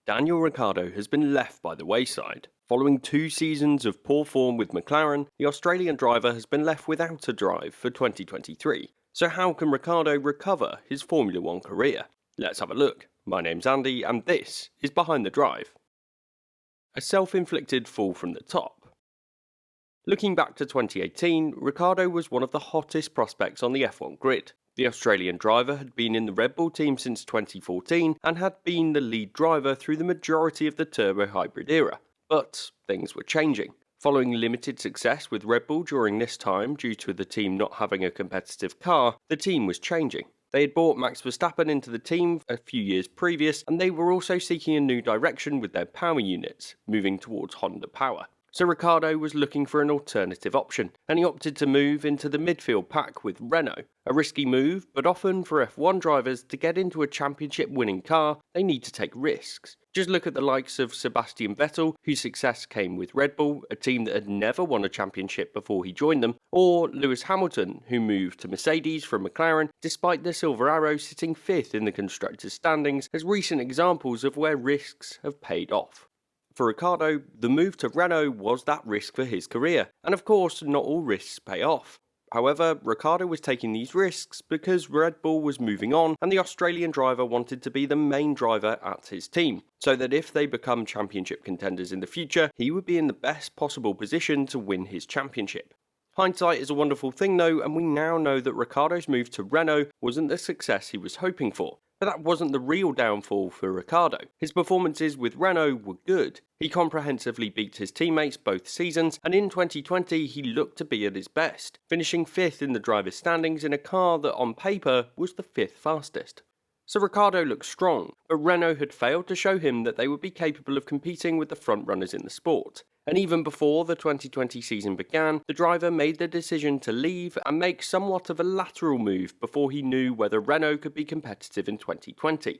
Daniel Ricciardo has been left by the wayside. Following 2 seasons of poor form with McLaren, the Australian driver has been left without a drive for 2023. So how can Ricciardo recover his Formula 1 career? Let's have a look. My name's Andy and this is Behind the Drive. A self-inflicted fall from the top. Looking back to 2018, Ricciardo was one of the hottest prospects on the F1 grid. The Australian driver had been in the Red Bull team since 2014 and had been the lead driver through the majority of the turbo hybrid era. But things were changing. Following limited success with Red Bull during this time due to the team not having a competitive car, the team was changing. They had brought Max Verstappen into the team a few years previous, and they were also seeking a new direction with their power units, moving towards Honda power. So Ricciardo was looking for an alternative option, and he opted to move into the midfield pack with Renault. A risky move, but often for F1 drivers to get into a championship winning car, they need to take risks. Just look at the likes of Sebastian Vettel, whose success came with Red Bull, a team that had never won a championship before he joined them, or Lewis Hamilton, who moved to Mercedes from McLaren despite the Silver Arrow sitting 5th in the constructors' standings as recent examples of where risks have paid off. For Ricciardo, the move to Renault was that risk for his career, and of course not all risks pay off. However, Ricciardo was taking these risks because Red Bull was moving on and the Australian driver wanted to be the main driver at his team, so that if they become championship contenders in the future, he would be in the best possible position to win his championship. Hindsight is a wonderful thing though, and we now know that Ricciardo's move to Renault wasn't the success he was hoping for. But that wasn't the real downfall for Ricciardo. His performances with Renault were good. He comprehensively beat his teammates both seasons, and in 2020 he looked to be at his best, finishing 5th in the drivers' standings in a car that on paper was the 5th fastest. So Ricciardo looked strong, but Renault had failed to show him that they would be capable of competing with the front-runners in the sport. And even before the 2020 season began, the driver made the decision to leave and make somewhat of a lateral move before he knew whether Renault could be competitive in 2020.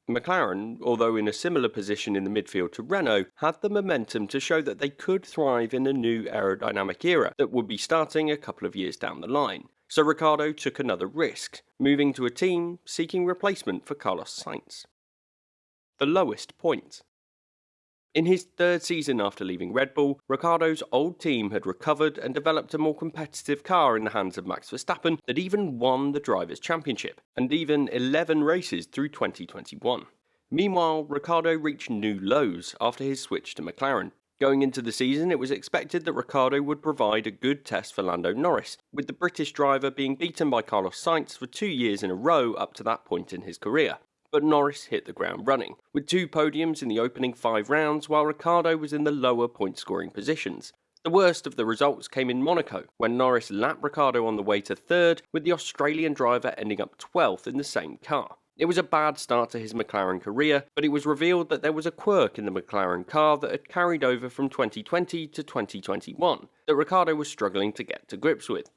McLaren, although in a similar position in the midfield to Renault, had the momentum to show that they could thrive in a new aerodynamic era that would be starting a couple of years down the line. So Ricciardo took another risk, moving to a team seeking replacement for Carlos Sainz. The lowest point. In his 3rd season after leaving Red Bull, Ricciardo's old team had recovered and developed a more competitive car in the hands of Max Verstappen that even won the Drivers' Championship, and even 11 races through 2021. Meanwhile, Ricciardo reached new lows after his switch to McLaren. Going into the season, it was expected that Ricciardo would provide a good test for Lando Norris, with the British driver being beaten by Carlos Sainz for 2 years in a row up to that point in his career. But Norris hit the ground running, with 2 podiums in the opening 5 rounds while Ricciardo was in the lower point-scoring positions. The worst of the results came in Monaco, when Norris lapped Ricciardo on the way to 3rd, with the Australian driver ending up 12th in the same car. It was a bad start to his McLaren career, but it was revealed that there was a quirk in the McLaren car that had carried over from 2020 to 2021 that Ricciardo was struggling to get to grips with.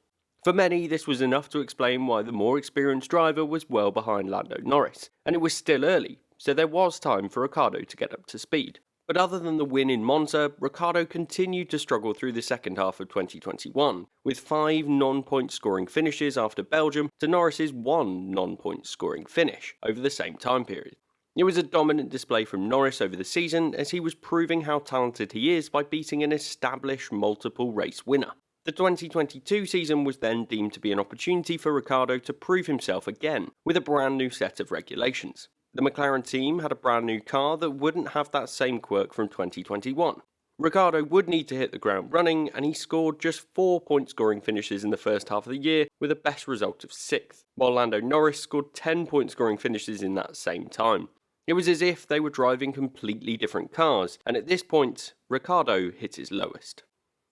For many, this was enough to explain why the more experienced driver was well behind Lando Norris, and it was still early, so there was time for Ricciardo to get up to speed. But other than the win in Monza, Ricciardo continued to struggle through the second half of 2021, with 5 non-point scoring finishes after Belgium to Norris's 1 non-point scoring finish over the same time period. It was a dominant display from Norris over the season as he was proving how talented he is by beating an established multiple race winner. The 2022 season was then deemed to be an opportunity for Ricciardo to prove himself again, with a brand new set of regulations. The McLaren team had a brand new car that wouldn't have that same quirk from 2021. Ricciardo would need to hit the ground running, and he scored just 4 point scoring finishes in the first half of the year with a best result of 6th, while Lando Norris scored 10 point scoring finishes in that same time. It was as if they were driving completely different cars, and at this point, Ricciardo hit his lowest.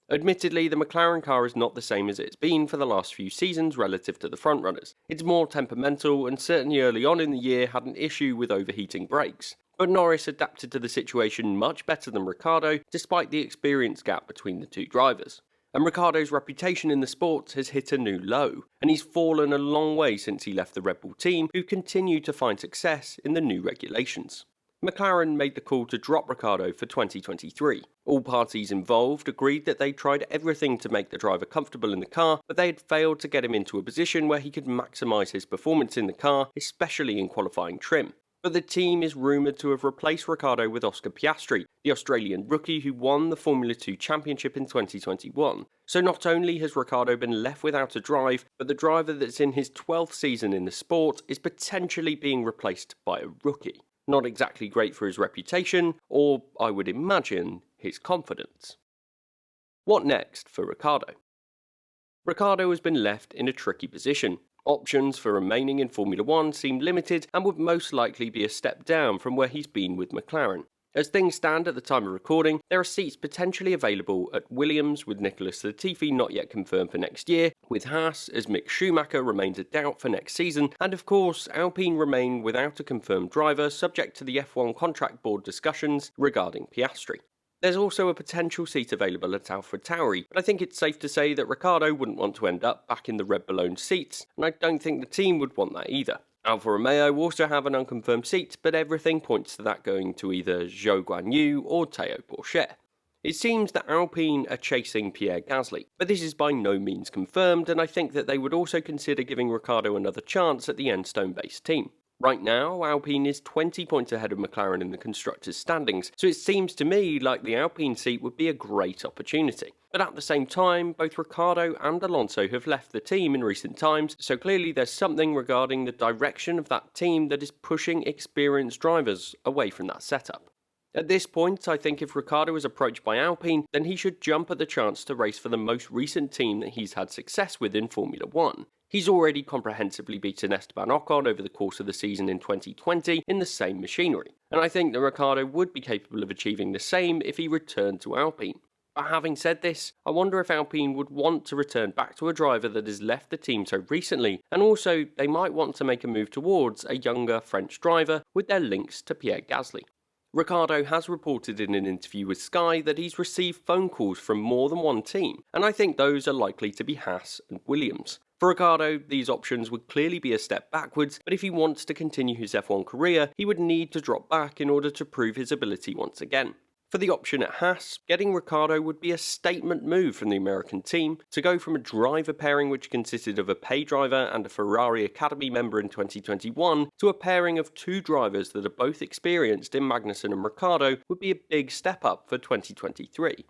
Admittedly, the McLaren car is not the same as it's been for the last few seasons relative to the frontrunners. It's more temperamental and certainly early on in the year had an issue with overheating brakes. But Norris adapted to the situation much better than Ricciardo despite the experience gap between the two drivers. And Ricciardo's reputation in the sport has hit a new low, and he's fallen a long way since he left the Red Bull team, who continue to find success in the new regulations. McLaren made the call to drop Ricciardo for 2023. All parties involved agreed that they tried everything to make the driver comfortable in the car, but they had failed to get him into a position where he could maximise his performance in the car, especially in qualifying trim. but the team is rumoured to have replaced Ricciardo with Oscar Piastri, the Australian rookie who won the Formula 2 Championship in 2021. So not only has Ricciardo been left without a drive, but the driver that's in his 12th season in the sport is potentially being replaced by a rookie. Not exactly great for his reputation, or, I would imagine, his confidence. What next for Ricciardo? Ricciardo has been left in a tricky position. Options for remaining in Formula 1 seem limited and would most likely be a step down from where he's been with McLaren. As things stand at the time of recording, there are seats potentially available at Williams with Nicholas Latifi not yet confirmed for next year, with Haas as Mick Schumacher remains a doubt for next season, and of course Alpine remain without a confirmed driver subject to the F1 contract board discussions regarding Piastri. There's also a potential seat available at AlphaTauri, but I think it's safe to say that Ricciardo wouldn't want to end up back in the Red Bull-owned seats, and I don't think the team would want that either. Alfa Romeo also have an unconfirmed seat, but everything points to that going to either Zhou Guanyu or Théo Pourchaire. It seems that Alpine are chasing Pierre Gasly, but this is by no means confirmed, and I think that they would also consider giving Ricciardo another chance at the Enstone-based team. Right now, Alpine is 20 points ahead of McLaren in the constructors' standings, so it seems to me like the Alpine seat would be a great opportunity. But at the same time, both Ricciardo and Alonso have left the team in recent times, so clearly there's something regarding the direction of that team that is pushing experienced drivers away from that setup. At this point, I think if Ricciardo is approached by Alpine, then he should jump at the chance to race for the most recent team that he's had success with in Formula 1. He's already comprehensively beaten Esteban Ocon over the course of the season in 2020 in the same machinery, and I think that Ricciardo would be capable of achieving the same if he returned to Alpine. But having said this, I wonder if Alpine would want to return back to a driver that has left the team so recently, and also they might want to make a move towards a younger French driver with their links to Pierre Gasly. Ricciardo has reported in an interview with Sky that he's received phone calls from more than one team, and I think those are likely to be Haas and Williams. For Ricciardo, these options would clearly be a step backwards, but if he wants to continue his F1 career, he would need to drop back in order to prove his ability once again. For the option at Haas, getting Ricciardo would be a statement move from the American team to go from a driver pairing which consisted of a pay driver and a Ferrari Academy member in 2021 to a pairing of two drivers that are both experienced in Magnussen and Ricciardo would be a big step up for 2023.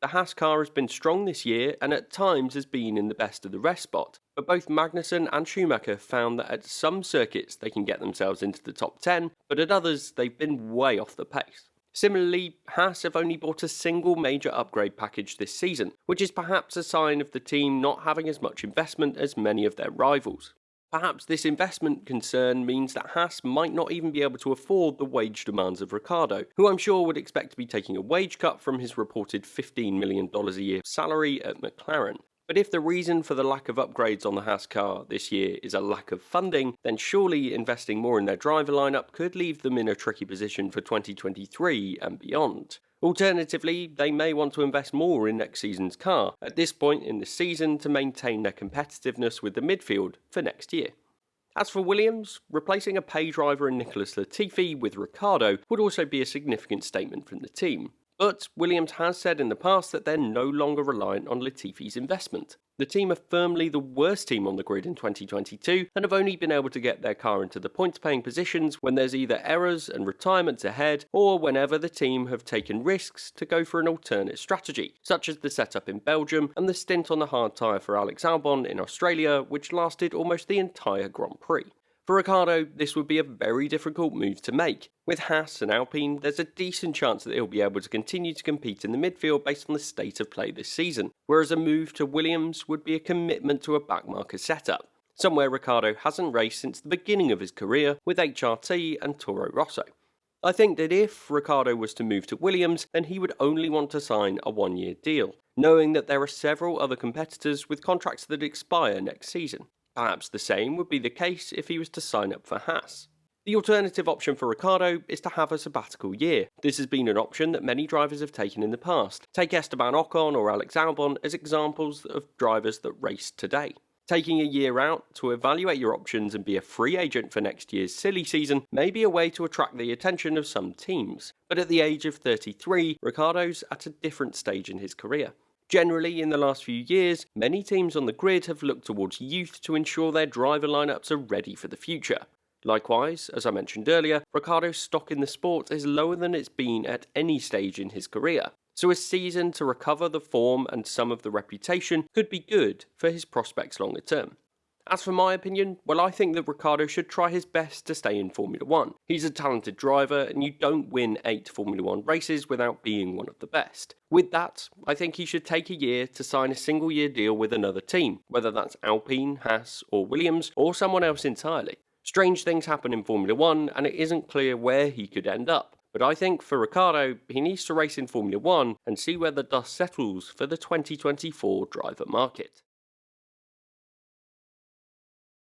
The Haas car has been strong this year and at times has been in the best of the rest spot, but both Magnussen and Schumacher found that at some circuits they can get themselves into the top 10, but at others they've been way off the pace. Similarly, Haas have only bought a single major upgrade package this season, which is perhaps a sign of the team not having as much investment as many of their rivals. Perhaps this investment concern means that Haas might not even be able to afford the wage demands of Ricciardo, who I'm sure would expect to be taking a wage cut from his reported $15 million a year salary at McLaren. But if the reason for the lack of upgrades on the Haas car this year is a lack of funding, then surely investing more in their driver lineup could leave them in a tricky position for 2023 and beyond. Alternatively, they may want to invest more in next season's car at this point in the season to maintain their competitiveness with the midfield for next year. As for Williams, replacing a pay driver in Nicholas Latifi with Ricciardo would also be a significant statement from the team. But Williams has said in the past that they're no longer reliant on Latifi's investment. The team are firmly the worst team on the grid in 2022 and have only been able to get their car into the points-paying positions when there's either errors and retirements ahead or whenever the team have taken risks to go for an alternate strategy, such as the setup in Belgium and the stint on the hard tyre for Alex Albon in Australia, which lasted almost the entire Grand Prix. For Ricciardo, this would be a very difficult move to make. With Haas and Alpine, there's a decent chance that he'll be able to continue to compete in the midfield based on the state of play this season, whereas a move to Williams would be a commitment to a backmarker setup, somewhere Ricciardo hasn't raced since the beginning of his career with HRT and Toro Rosso. I think that if Ricciardo was to move to Williams, then he would only want to sign a one-year deal, knowing that there are several other competitors with contracts that expire next season. Perhaps the same would be the case if he was to sign up for Haas. The alternative option for Ricciardo is to have a sabbatical year. This has been an option that many drivers have taken in the past. Take Esteban Ocon or Alex Albon as examples of drivers that race today. Taking a year out to evaluate your options and be a free agent for next year's silly season may be a way to attract the attention of some teams. But at the age of 33, Ricciardo's at a different stage in his career. Generally, in the last few years, many teams on the grid have looked towards youth to ensure their driver lineups are ready for the future. Likewise, as I mentioned earlier, Ricciardo's stock in the sport is lower than it's been at any stage in his career, so a season to recover the form and some of the reputation could be good for his prospects longer term. As for my opinion, well, I think that Ricciardo should try his best to stay in Formula 1. He's a talented driver, and you don't win 8 Formula 1 races without being one of the best. With that, I think he should take a year to sign a single-year deal with another team, whether that's Alpine, Haas, or Williams, or someone else entirely. Strange things happen in Formula 1, and it isn't clear where he could end up. But I think for Ricciardo, he needs to race in Formula 1 and see where the dust settles for the 2024 driver market.